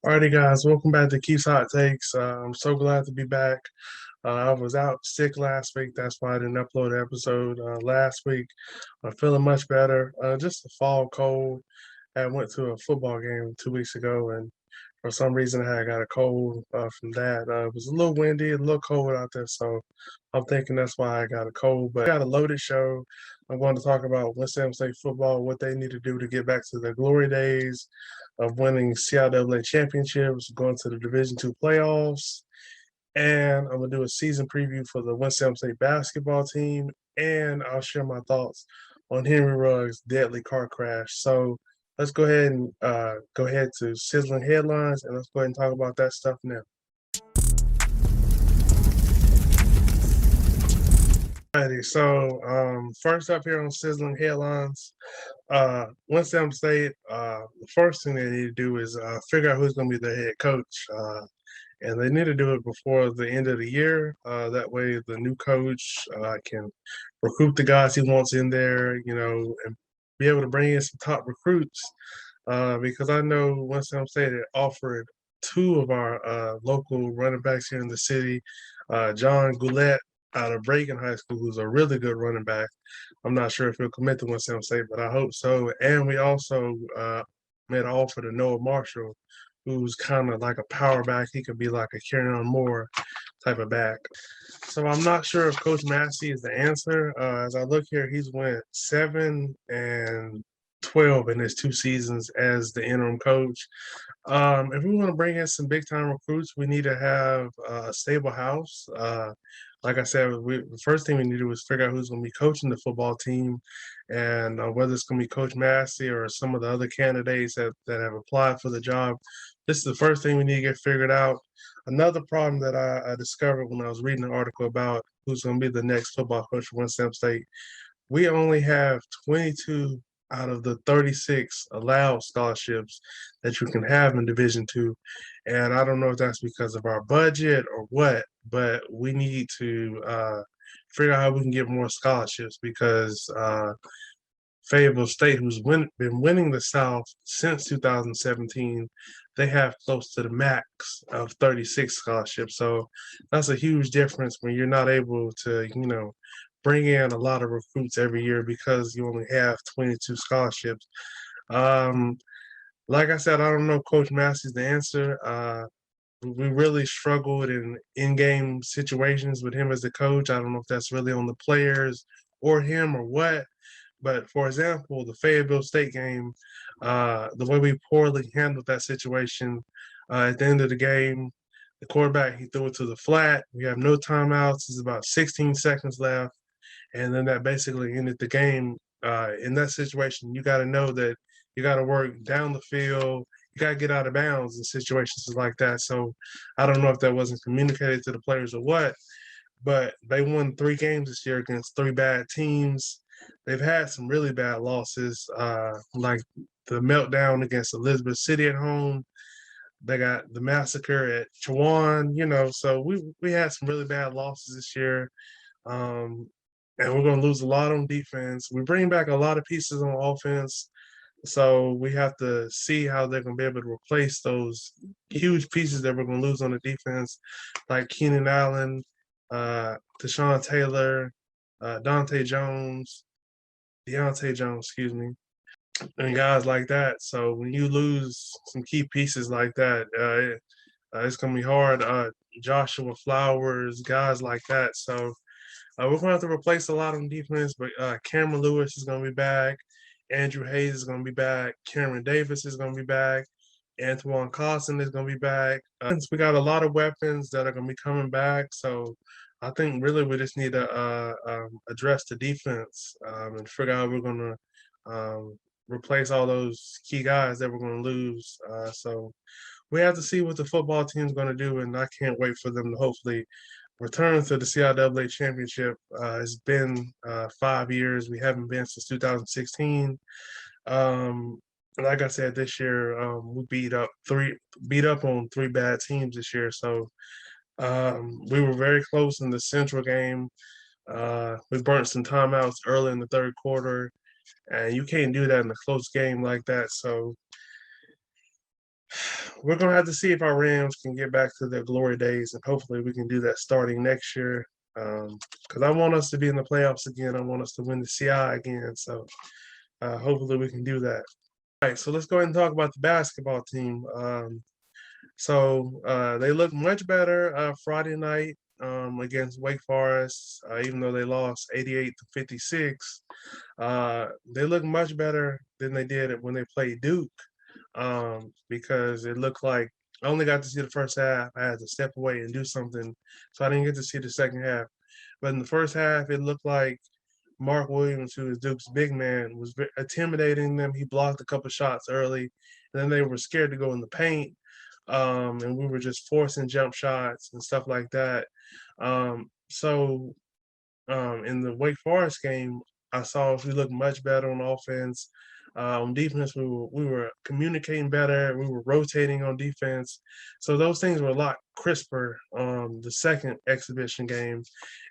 Alrighty, guys, welcome back to Keith's Hot Takes. I'm so glad to be back. I was out sick last week. That's why I didn't upload an episode last week. I'm feeling much better. Just a fall cold. I went to a football game 2 weeks ago, and for some reason I got a cold from that. It was a little windy, a little cold out there, so I'm thinking that's why I got a cold. But I got a loaded show. I'm going to talk about Winston Salem State football, what they need to do to get back to their glory days of winning CIAA championships, going to the Division II playoffs, and I'm gonna do a season preview for the Winston Salem State basketball team, and I'll share my thoughts on Henry Ruggs' deadly car crash. So let's go ahead and go ahead to sizzling headlines, and let's go ahead and talk about that stuff now. Alrighty, so first up here on sizzling headlines, Winston State. The first thing they need to do is figure out who's going to be their head coach, and they need to do it before the end of the year. That way, the new coach can recruit the guys he wants in there, and be able to bring in some top recruits. Because I know Winston State had offered two of our local running backs here in the city, John Goulet out of Reagan High School, who's a really good running back. I'm not sure if he'll commit to Winston State, but I hope so. And we also made an offer to Noah Marshall, who's kind of like a power back. He could be like a Carry-On Moore type of back. So I'm not sure if Coach Massey is the answer. As I look here, he's went 7-12 in his 2 seasons as the interim coach. If we want to bring in some big time recruits, we need to have a stable house. Like I said, the first thing we need to do is figure out who's going to be coaching the football team, and whether it's going to be Coach Massey or some of the other candidates that have applied for the job. This is the first thing we need to get figured out. Another problem that I discovered when I was reading an article about who's going to be the next football coach for Winston State, we only have 22 out of the 36 allowed scholarships that you can have in Division II. And I don't know if that's because of our budget or what, but we need to figure out how we can get more scholarships because Fayetteville State, who's been winning the South since 2017, they have close to the max of 36 scholarships. So that's a huge difference when you're not able to, bring in a lot of recruits every year because you only have 22 scholarships. Um, like I said, I don't know if Coach Massey's the answer. We really struggled in-game situations with him as the coach. I don't know if that's really on the players or him or what. But for example, the Fayetteville State game, the way we poorly handled that situation, at the end of the game, the quarterback, he threw it to the flat. We have no timeouts. There's about 16 seconds left. And then that basically ended the game. In that situation, you got to know that you got to work down the field. You got to get out of bounds in situations like that. So I don't know if that wasn't communicated to the players or what, but they won 3 games this year against 3 bad teams. They've had some really bad losses, like the meltdown against Elizabeth City at home. They got the massacre at Chowan, so we had some really bad losses this year. Um, and we're going to lose a lot on defense. We bring back a lot of pieces on offense. So we have to see how they're going to be able to replace those huge pieces that we're going to lose on the defense, like Keenan Allen, Deshaun Taylor, Deontay Jones, excuse me, and guys like that. So when you lose some key pieces like that, it's going to be hard. Joshua Flowers, guys like that. So we're going to have to replace a lot on defense, but Cameron Lewis is going to be back. Andrew Hayes is going to be back. Cameron Davis is going to be back. Antoine Carson is going to be back. We got a lot of weapons that are going to be coming back. So I think really we just need to address the defense and figure out how we're going to replace all those key guys that we're going to lose. So we have to see what the football team's going to do, and I can't wait for them to hopefully return to the CIAA championship. It's been 5 years. We haven't been since 2016. Like I said, this year we beat up on 3 bad teams this year. So we were very close in the Central game. We burnt some timeouts early in the third quarter, and you can't do that in a close game like that. So we're gonna have to see if our Rams can get back to their glory days, and hopefully we can do that starting next year. Because I want us to be in the playoffs again. I want us to win the CI again. So hopefully we can do that. All right, so let's go ahead and talk about the basketball team. They look much better Friday night against Wake Forest, even though they lost 88-56. They look much better than they did when they played Duke because it looked like I only got to see the first half. I had to step away and do something, so I didn't get to see the second half. But in the first half, it looked like Mark Williams, who is Duke's big man, was intimidating them. He blocked a couple shots early, and then they were scared to go in the paint, and we were just forcing jump shots and stuff like that. In the Wake Forest game, I saw we looked much better on offense. On defense, we were communicating better. We were rotating on defense, so those things were a lot crisper. The second exhibition game,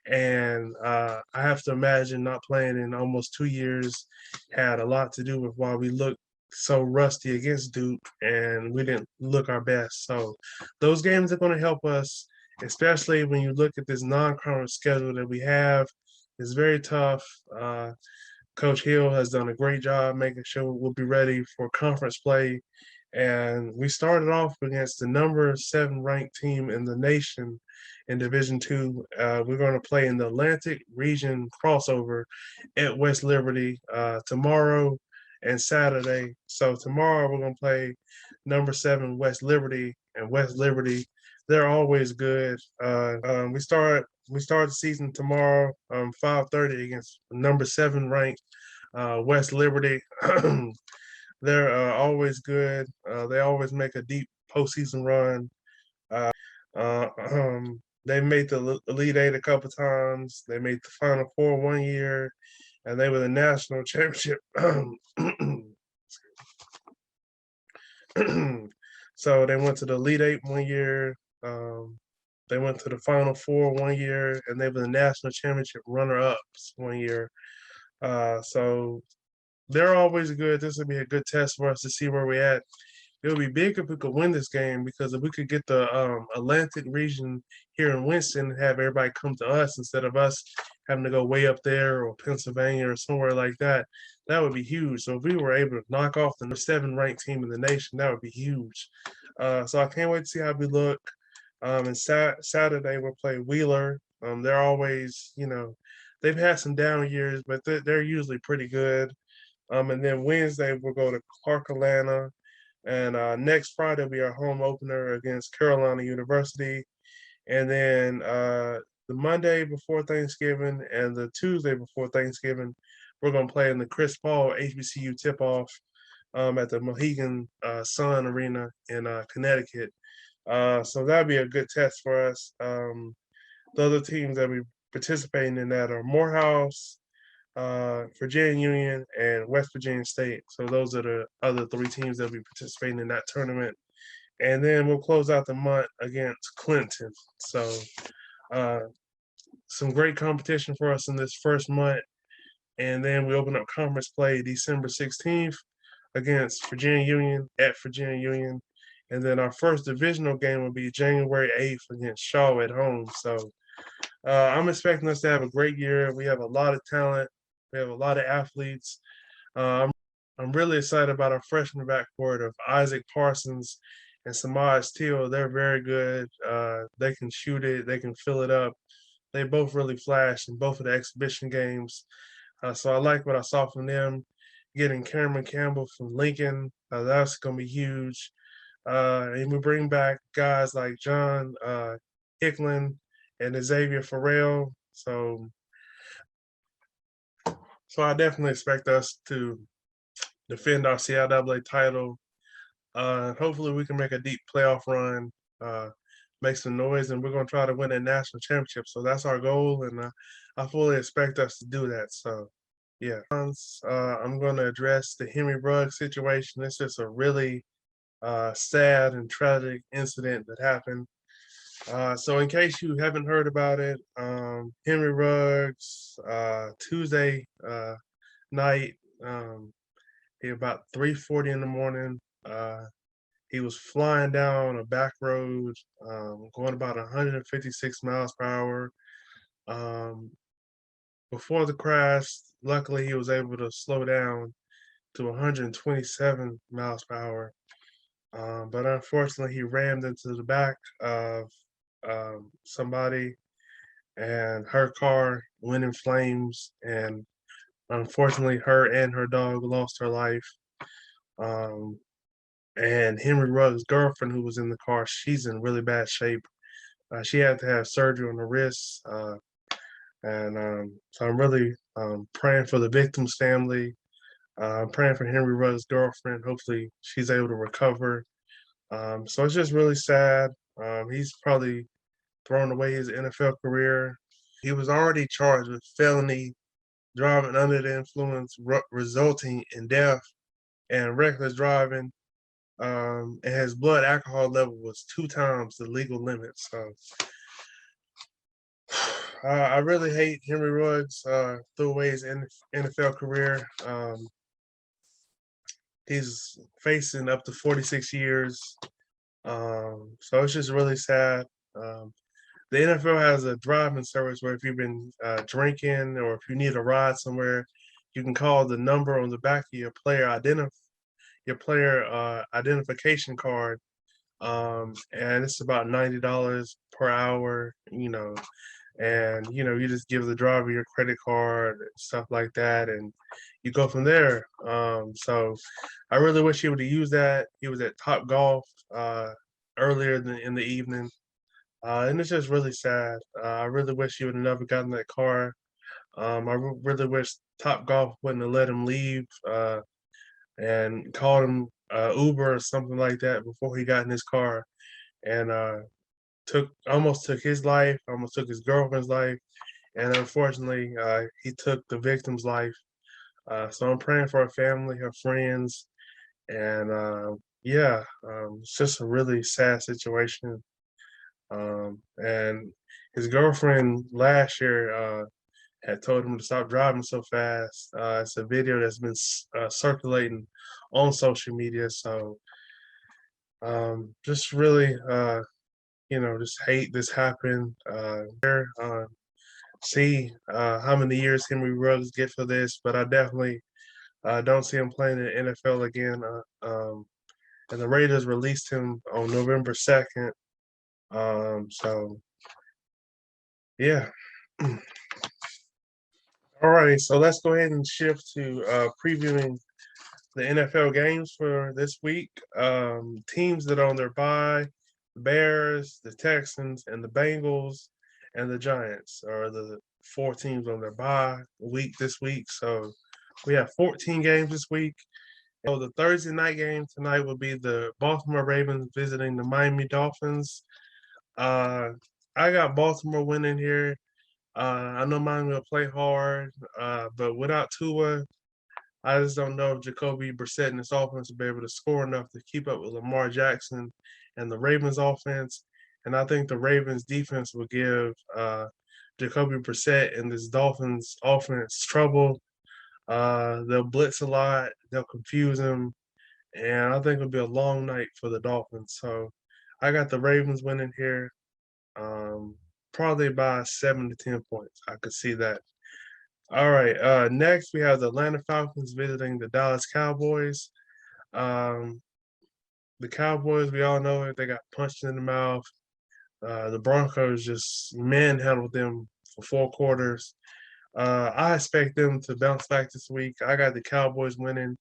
and I have to imagine not playing in almost 2 years had a lot to do with why we looked so rusty against Duke and we didn't look our best. So those games are going to help us, especially when you look at this non-conference schedule that we have. It's very tough. Coach Hill has done a great job making sure we'll be ready for conference play. And we started off against the number 7 ranked team in the nation in Division II. We're going to play in the Atlantic Region crossover at West Liberty tomorrow and Saturday. So tomorrow we're going to play number 7 West Liberty, and West Liberty, they're always good. We start the season tomorrow, 5:30 against number 7 ranked West Liberty. They're always good. They always make a deep postseason run. They made the Elite Eight a couple times. They made the Final Four one year, and they were the national championship. So they went to the Elite Eight one year. They went to the Final Four one year, and they were the national championship runner-ups one year. So they're always good. This would be a good test for us to see where we're at. It would be big if we could win this game, because if we could get the Atlantic region here in Winston and have everybody come to us instead of us having to go way up there or Pennsylvania or somewhere like that, that would be huge. So if we were able to knock off the 7 ranked team in the nation, that would be huge. So I can't wait to see how we look. And Saturday we'll play Wheeler. They're always, they've had some down years, but they're usually pretty good. And then Wednesday we'll go to Clark, Atlanta. And next Friday will be our home opener against Carolina University. And then the Monday before Thanksgiving and the Tuesday before Thanksgiving, we're going to play in the Chris Paul HBCU tip-off at the Mohegan Sun Arena in Connecticut. So that'll be a good test for us. The other teams that we participating in that are Morehouse, Virginia Union, and West Virginia State. So those are the other 3 teams that will be participating in that tournament. And then we'll close out the month against Clinton. So some great competition for us in this first month. And then we open up conference play December 16th against Virginia Union at Virginia Union. And then our first divisional game will be January 8th against Shaw at home. So I'm expecting us to have a great year. We have a lot of talent. We have a lot of athletes. I'm really excited about our freshman backcourt of Isaac Parsons and Samaj Teal. They're very good. They can shoot it. They can fill it up. They both really flashed in both of the exhibition games. So I like what I saw from them. Getting Cameron Campbell from Lincoln, that's going to be huge. And we bring back guys like John Hicklin and Xavier Farrell. So I definitely expect us to defend our CIAA title. Hopefully we can make a deep playoff run, make some noise, and we're going to try to win a national championship. So that's our goal, and I fully expect us to do that. So, yeah. I'm going to address the Henry Ruggs situation. It's just a really sad and tragic incident that happened. So in case you haven't heard about it, Henry Ruggs, Tuesday night, about 3:40 in the morning, He was flying down a back road, going about 156 miles per hour. Um, Before the crash, luckily he was able to slow down to 127 miles per hour. But unfortunately, he rammed into the back of somebody, and her car went in flames. And unfortunately, her and her dog lost her life. Um, and Henry Ruggs' girlfriend, who was in the car, she's in really bad shape. She had to have surgery on the wrist. And so I'm really praying for the victim's family. I'm praying for Henry Ruggs' girlfriend. Hopefully, she's able to recover. So it's just really sad. He's probably thrown away his NFL career. He was already charged with felony driving under the influence, resulting in death, and reckless driving. And his blood alcohol level was 2 times the legal limit. So I really hate Henry Ruggs. Threw away his NFL career. He's facing up to 46 years. So it's just really sad. The NFL has a driving service where if you've been drinking or if you need a ride somewhere, you can call the number on the back of your player identification card, and it's about $90 per hour. And you just give the driver your credit card, stuff like that, and you go from there. So I really wish he would have used that. He was at Top Golf earlier in the evening. And it's just really sad. I really wish he would have never gotten that car. Really wish Top Golf wouldn't have let him leave and called him Uber or something like that before he got in his car, and almost took his life, almost took his girlfriend's life, and unfortunately, he took the victim's life. So I'm praying for her family, her friends, and yeah, it's just a really sad situation. And his girlfriend last year had told him to stop driving so fast. It's a video that's been circulating on social media. So just really, just hate this happened. See how many years Henry Ruggs get for this, but I definitely don't see him playing in the NFL again. And the Raiders released him on November 2nd. So yeah. All right, so let's go ahead and shift to previewing the NFL games for this week. Teams that are on their bye: the Bears, the Texans, and the Bengals, and the Giants are the 4 teams on their bye week this week. So we have 14 games this week. So the Thursday night game tonight will be the Baltimore Ravens visiting the Miami Dolphins. Uh, I got Baltimore winning here. I know Miami will play hard, but without Tua, I just don't know if Jacoby Brissett and his offense will be able to score enough to keep up with Lamar Jackson and the Ravens offense. And I think the Ravens defense will give Jacoby Brissett and this Dolphins offense trouble. They'll blitz a lot, they'll confuse him, and I think it'll be a long night for the Dolphins. So I got the Ravens winning here, probably by 7 to 10 points. I could see that. All right. Next, we have the Atlanta Falcons visiting the Dallas Cowboys. Um, the Cowboys, we all know it. They got punched in the mouth. The Broncos just manhandled them for 4 quarters. I expect them to bounce back this week. I got the Cowboys winning.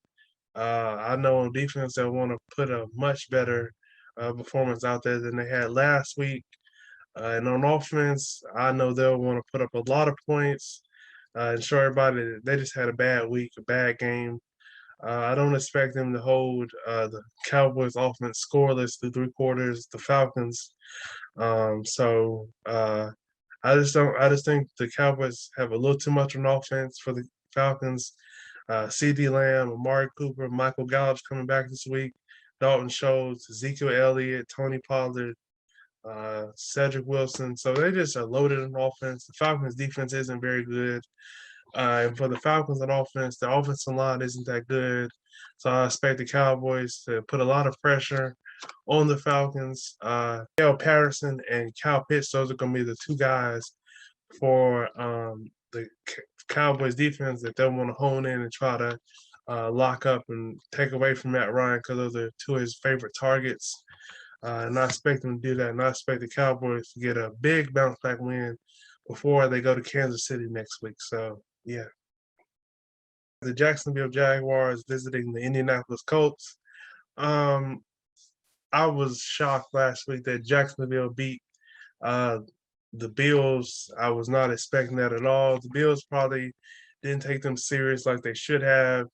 I know on defense they'll want to put a much better performance out there than they had last week. And on offense, I know they'll want to put up a lot of points and show everybody that they just had a bad week, a bad game. I don't expect them to hold the Cowboys offense scoreless through 3 quarters, the Falcons. I just don't. I just think the Cowboys have a little too much on offense for the Falcons. C.D. Lamb, Amari Cooper, Michael Gallup's coming back this week. Dalton Schultz, Ezekiel Elliott, Tony Pollard, Cedric Wilson. So they just are loaded on offense. The Falcons' defense isn't very good. And for the Falcons on offense, the offensive line isn't that good. So I expect the Cowboys to put a lot of pressure on the Falcons. Dale Patterson and Kyle Pitts, those are going to be the two guys for the Cowboys defense that they'll want to hone in and try to lock up and take away from Matt Ryan because those are two of his favorite targets. And I expect them to do that. And I expect the Cowboys to get a big bounce back win before they go to Kansas City next week. So, yeah. The Jacksonville Jaguars visiting the Indianapolis Colts. Um, I was shocked last week that Jacksonville beat uh, the Bills. I was not expecting that at all. The Bills probably didn't take them serious like they should have,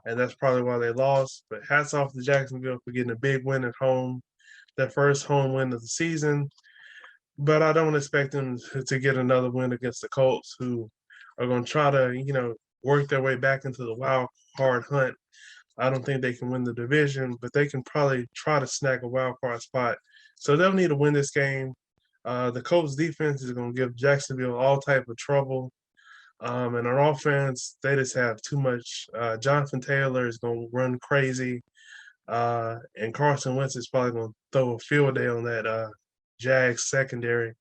and that's probably why they lost. But hats off to Jacksonville for getting a big win at home, their first home win of the season. But I don't expect them to get another win against the Colts, who are going to try to, work their way back into the wild card hunt. I don't think they can win the division, but they can probably try to snag a wild card spot. So they'll need to win this game. The Colts defense is going to give Jacksonville all type of trouble. And on offense, they just have too much. Jonathan Taylor is going to run crazy. And Carson Wentz is probably going to throw a field day on that Jags secondary.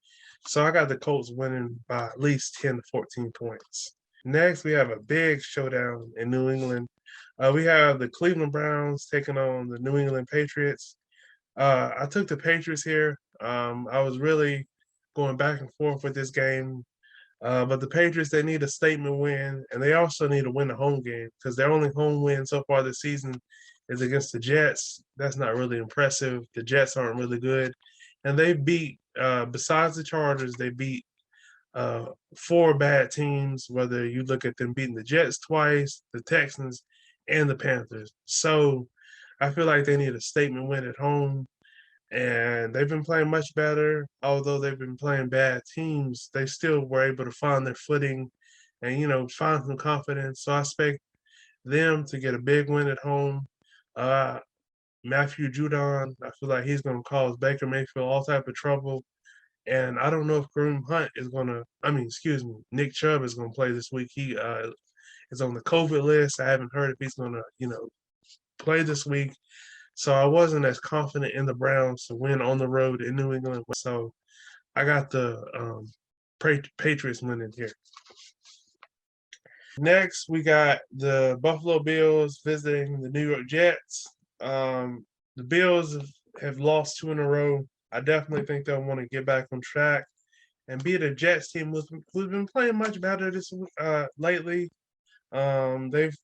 So I got the Colts winning by at least 10 to 14 points. Next, we have a big showdown in New England. We have the Cleveland Browns taking on the New England Patriots. I took the Patriots here. I was really going back and forth with this game. But the Patriots, they need a statement win, and they also need to win a home game because their only home win so far this season is against the Jets. That's not really impressive. The Jets aren't really good. And they beat, besides the Chargers, they beat four bad teams, whether you look at them beating the Jets twice, the Texans, and the Panthers. So I feel like they need a statement win at home. And they've been playing much better. Although they've been playing bad teams, they still were able to find their footing and, find some confidence. So I expect them to get a big win at home. Matthew Judon, I feel like he's going to cause Baker Mayfield all type of trouble. And I don't know if Kareem Hunt is going to, Nick Chubb is going to play this week. He is on the COVID list. I haven't heard if he's going to, play this week. So I wasn't as confident in the Browns to win on the road in New England. So I got the Patriots winning here. Next, we got the Buffalo Bills visiting the New York Jets. The Bills have lost 2 in a row. I definitely think they'll want to get back on track and beat a Jets team who's been playing much better this lately. They've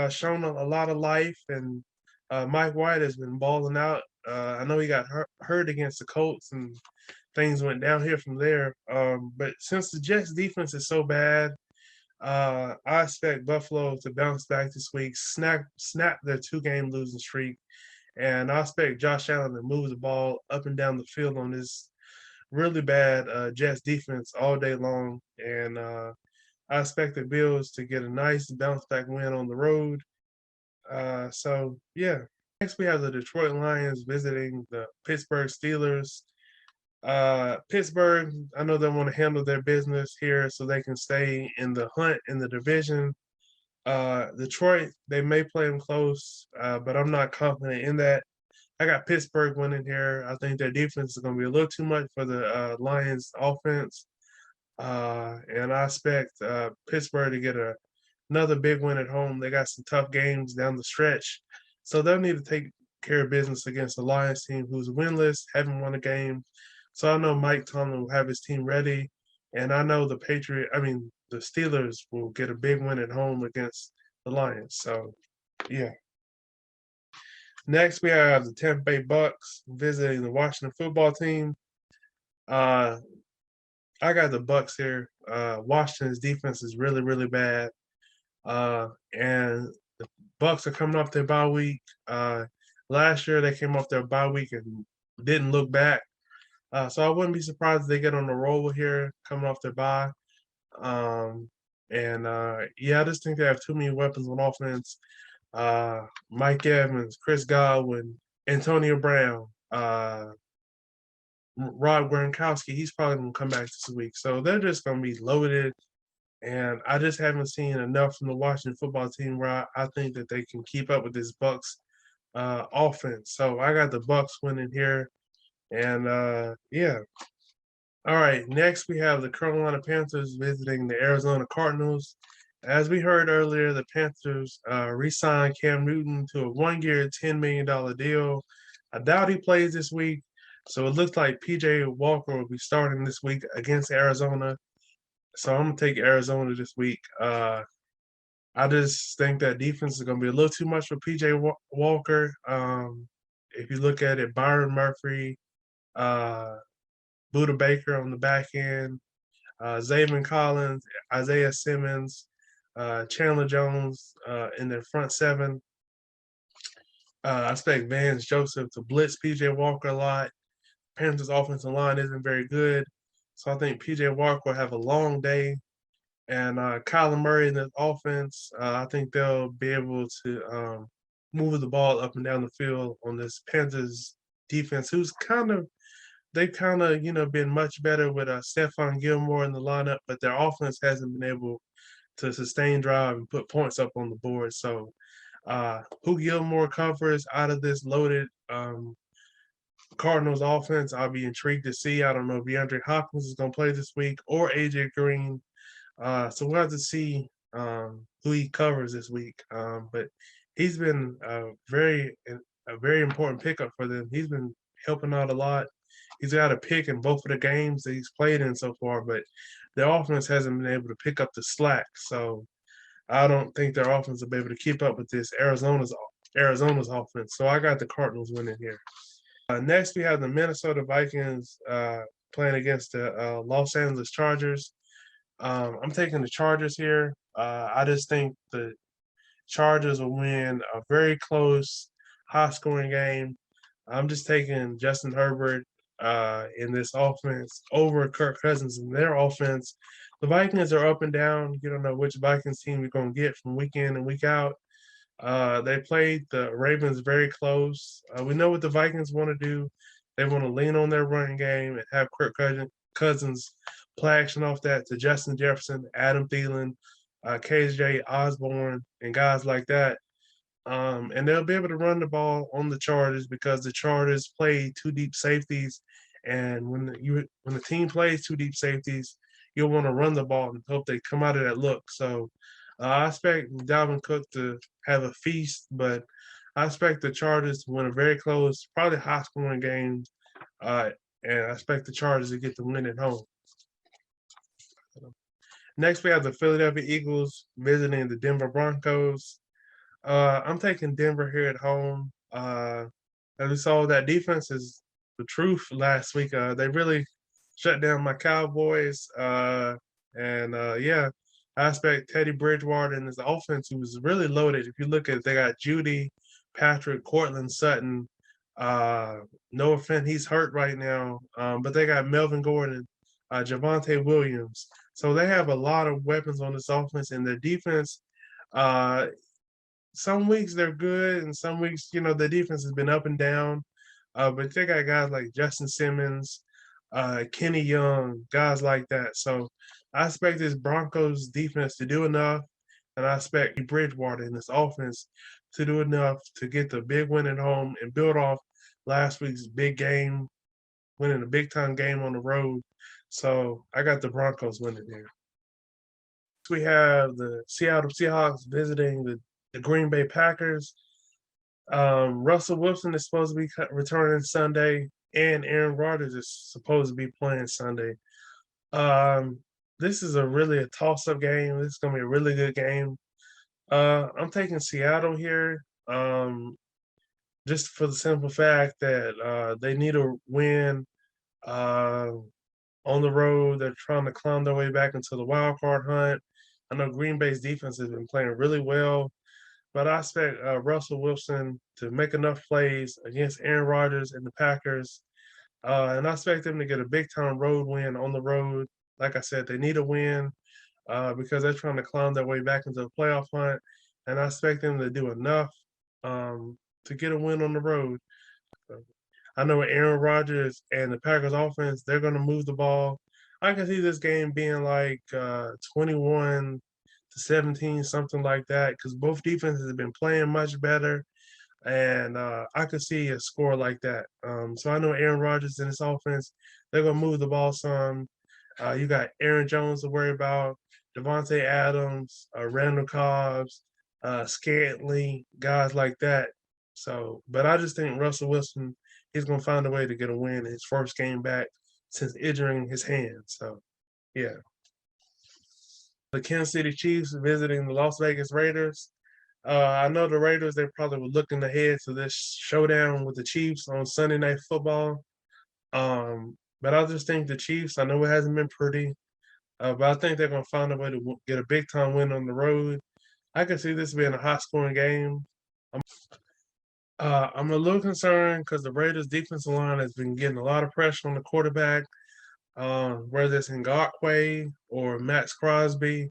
shown a lot of life, and Mike White has been balling out. I know he got hurt against the Colts, and things went down here from there. But since the Jets defense is so bad, I expect Buffalo to bounce back this week, snap their 2-game losing streak, and I expect Josh Allen to move the ball up and down the field on this really bad Jets defense all day long. And I expect the Bills to get a nice bounce back win on the road. So yeah. Next, we have the Detroit Lions visiting the Pittsburgh Steelers. Pittsburgh, I know they want to handle their business here so they can stay in the hunt in the division. Detroit, they may play them close, but I'm not confident in that. I got Pittsburgh winning here. I think their defense is going to be a little too much for the Lions offense. And I expect Pittsburgh to get another big win at home. They got some tough games down the stretch. So they'll need to take care of business against the Lions team who's winless, haven't won a game. So I know Mike Tomlin will have his team ready. And I know the Steelers will get a big win at home against the Lions. So, yeah. Next, we have the Tampa Bay Bucks visiting the Washington football team. I got the Bucks here. Washington's defense is really, really bad. And the Bucks are coming off their bye week. Last year, they came off their bye week and didn't look back. So I wouldn't be surprised if they get on the roll here coming off their bye. I just think they have too many weapons on offense. Mike Evans, Chris Godwin, Antonio Brown, Rob Gronkowski, he's probably going to come back this week. So they're just going to be loaded. And I just haven't seen enough from the Washington football team where I think that they can keep up with this Bucks offense. So I got the Bucks winning here. And yeah. All right. Next, we have the Carolina Panthers visiting the Arizona Cardinals. As we heard earlier, the Panthers re-signed Cam Newton to a 1-year, $10 million deal. I doubt he plays this week. So it looks like PJ Walker will be starting this week against Arizona. So I'm gonna take Arizona this week. I just think that defense is gonna be a little too much for PJ Walker. If you look at it, Byron Murphy, uh, Buda Baker on the back end, Zayvon Collins, Isaiah Simmons, Chandler Jones in their front seven. I expect Vance Joseph to blitz PJ Walker a lot. Panthers' offensive line isn't very good. So I think PJ Walker will have a long day. And Kyler Murray in the offense, I think they'll be able to move the ball up and down the field on this Panthers defense, who's they've been much better with Stephon Gilmore in the lineup, but their offense hasn't been able to sustain drive and put points up on the board. So who Gilmore covers out of this loaded Cardinals offense, I'll be intrigued to see. I don't know if DeAndre Hopkins is going to play this week or AJ Green. So we'll have to see who he covers this week. But he's been a very important pickup for them. He's been helping out a lot. He's got a pick in both of the games that he's played in so far, but their offense hasn't been able to pick up the slack. So I don't think their offense will be able to keep up with this Arizona's offense. So I got the Cardinals winning here. Next, we have the Minnesota Vikings playing against the Los Angeles Chargers. I'm taking the Chargers here. I just think the Chargers will win a very close, high-scoring game. I'm just taking Justin Herbert in this offense over Kirk Cousins in their offense. The Vikings are up and down. You don't know which Vikings team you're going to get from week in and week out. They played the Ravens very close. We know what the Vikings want to do. They want to lean on their running game and have Kirk Cousins play action off that to Justin Jefferson, Adam Thielen, KJ Osborne, and guys like that. And they'll be able to run the ball on the Chargers because the Chargers play two deep safeties. And when the team plays two deep safeties, you'll want to run the ball and hope they come out of that look. So I expect Dalvin Cook to have a feast, but I expect the Chargers to win a very close, probably high-scoring game, and I expect the Chargers to get the win at home. Next, we have the Philadelphia Eagles visiting the Denver Broncos. I'm taking Denver here at home. As we saw, that defense is the truth last week. They really shut down my Cowboys. Yeah, I expect Teddy Bridgewater and his offense, who was really loaded. If you look at it, they got Judy, Patrick, Cortland Sutton. Noah Fent, he's hurt right now. But they got Melvin Gordon, Javonte Williams. So they have a lot of weapons on this offense, and their defense, some weeks they're good, and some weeks, the defense has been up and down. But they got guys like Justin Simmons, Kenny Young, guys like that. So I expect this Broncos defense to do enough, and I expect Bridgewater in this offense to do enough to get the big win at home and build off last week's big game, winning a big-time game on the road. So I got the Broncos winning here. We have the Seattle Seahawks visiting the Green Bay Packers. Russell Wilson is supposed to be returning Sunday, and Aaron Rodgers is supposed to be playing Sunday. This is really a toss-up game. This is going to be a really good game. I'm taking Seattle here, just for the simple fact that they need a win on the road. They're trying to climb their way back into the wild card hunt. I know Green Bay's defense has been playing really well, but I expect Russell Wilson to make enough plays against Aaron Rodgers and the Packers. And I expect them to get a big-time road win on the road. Like I said, they need a win because they're trying to climb their way back into the playoff hunt. And I expect them to do enough to get a win on the road. I know Aaron Rodgers and the Packers offense, they're going to move the ball. I can see this game being like 21-17, something like that, because both defenses have been playing much better. and I could see a score like that. So I know Aaron Rodgers and his offense, they're gonna move the ball some. You got Aaron Jones to worry about, Devontae Adams, Randall Cobbs, Scantling, guys like that. So, but I just think Russell Wilson, he's gonna find a way to get a win in his first game back since injuring his hand. So, yeah. The Kansas City Chiefs visiting the Las Vegas Raiders. I know the Raiders, they probably were looking ahead to this showdown with the Chiefs on Sunday Night Football. But I just think the Chiefs, I know it hasn't been pretty, but I think they're going to find a way to get a big time win on the road. I can see this being a high scoring game. I'm a little concerned because the Raiders' defensive line has been getting a lot of pressure on the quarterback, whether it's Ngakoue or Max Crosby.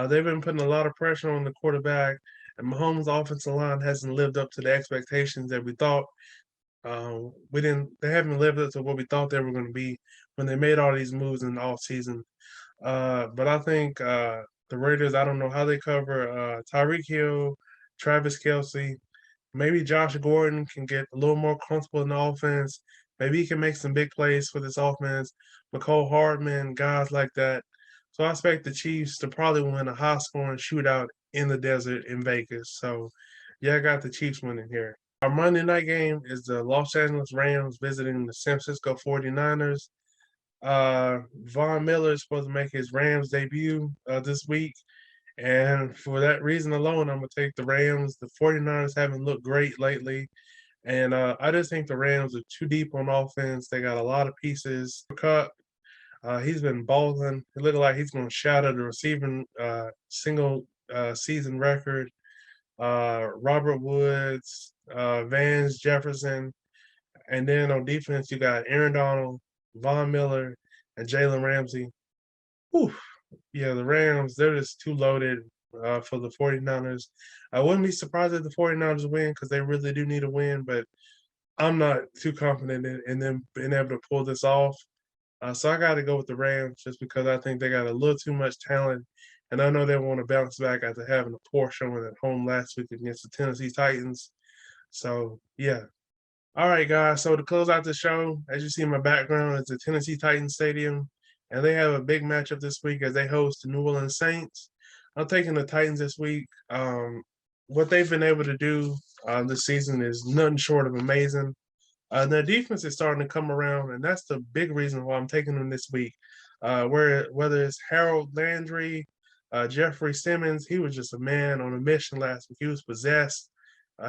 They've been putting a lot of pressure on the quarterback, and Mahomes' offensive line hasn't lived up to the expectations that we thought. We didn't. They haven't lived up to what we thought they were going to be when they made all these moves in the offseason. But I think the Raiders. I don't know how they cover Tyreek Hill, Travis Kelsey. Maybe Josh Gordon can get a little more comfortable in the offense. Maybe he can make some big plays for this offense. McCole Hardman, guys like that. So I expect the Chiefs to probably win a high scoring shootout in the desert in Vegas. So yeah, I got the Chiefs winning here. Our Monday night game is the Los Angeles Rams visiting the San Francisco 49ers. Von Miller is supposed to make his Rams debut this week. And for that reason alone, I'm going to take the Rams. The 49ers haven't looked great lately. And I just think the Rams are too deep on offense. They got a lot of pieces. He's been balling. It looked like he's going to shatter the receiving single season record. Robert Woods, Vance Jefferson. And then on defense, you got Aaron Donald, Von Miller, and Jalen Ramsey. Whew. Yeah, the Rams, they're just too loaded for the 49ers. I wouldn't be surprised if the 49ers win because they really do need a win, but I'm not too confident in them being able to pull this off. So I got to go with the Rams just because I think they got a little too much talent. And I know they want to bounce back after having a poor showing at home last week against the Tennessee Titans. So, yeah. All right, guys. So to close out the show, as you see in my background, it's the Tennessee Titans Stadium, and they have a big matchup this week as they host the New Orleans Saints. I'm taking the Titans this week. What they've been able to do this season is nothing short of amazing. Their defense is starting to come around, and that's the big reason why I'm taking them this week. Whether it's Harold Landry, Jeffrey Simmons, he was just a man on a mission last week. He was possessed.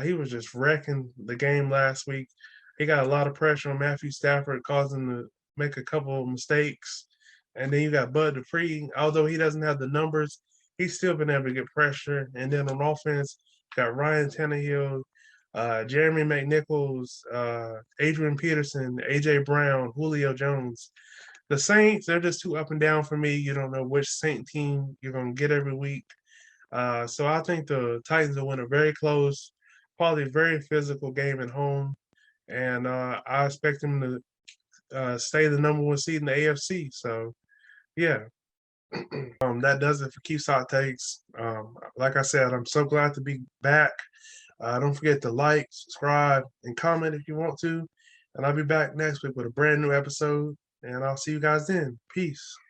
He was just wrecking the game last week. He got a lot of pressure on Matthew Stafford, causing him to make a couple of mistakes. And then you got Bud Dupree. Although he doesn't have the numbers, he's still been able to get pressure. And then on offense, got Ryan Tannehill, Jeremy McNichols, Adrian Peterson, AJ Brown, Julio Jones. The Saints, they're just too up and down for me. You don't know which Saint team you're going to get every week. So I think the Titans will win a very close, probably very physical game at home. And I expect them to stay the number one seed in the AFC. So, yeah. That does it for Keith's Hot Takes. Like I said, I'm so glad to be back. Don't forget to like, subscribe, and comment if you want to. And I'll be back next week with a brand new episode. And I'll see you guys then. Peace.